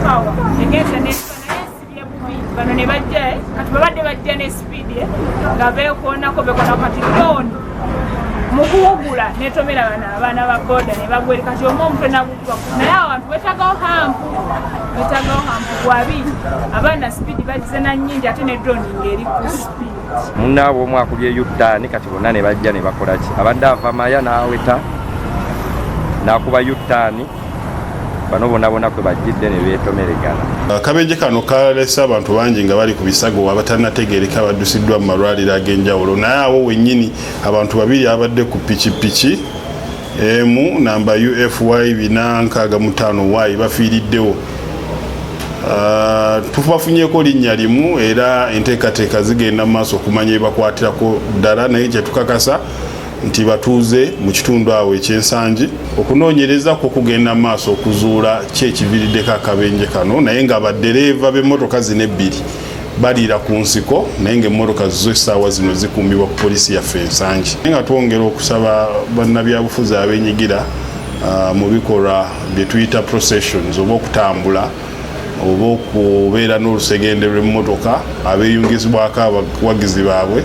power egenda nesibye bubi bano ne bajja kati babadde bajja ne speed nga beekoonako kati looni mukuwugula netomera bana abaana ba boda ne bagwere kati omu omutwe nagukuba naye abantu betagawo hampu gwabiri abaana speed bagize na nnyingi ate ne drone ng'eri ku speed munnaabo omu akubye yutani kati bonna ne bajja ne bakola ki abadde ava maya n'aweta n'akuba yutani bano bonna kwe bajjidde ne beetomeregana. Akabenje kano kalese abantu bangi nga bali ku bisago abatannategeereka baddusiddwa mu malwaliro ag'enjawulo naye awo wennyini abantu babiri abadde ku pikipiki emu namba UFY 465Y bafiiriddewo. Tubafunyeeko linnya limu era enteekateeka zigenda mu maaso okumanya ebakwatirako ddala naye kye tukakasa nti batuuze mu kitundu awo ekyensangi okunoonyereza kwo kugenda mu maaso okuzuula ki ekiviiriddeko akabenje kano naye nga baddereeva b'emmotoka zino ebbiri baliira ku nsiko naye ng'emmotoka zo essaawa zino zikuumibwa ku poliisi yaffe ensangi naye nga twongera okusaba bannabyabufuzi abenyigira mu bikolwa bye tuyita processions oba okutambula oba okubeera n'olusegende lw'emmotoka abeeyungizibwako abawagizi baabwe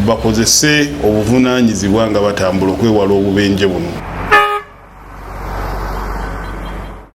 bakozese obuvunaanyizibwa nga batambula okwewala obubenje buno.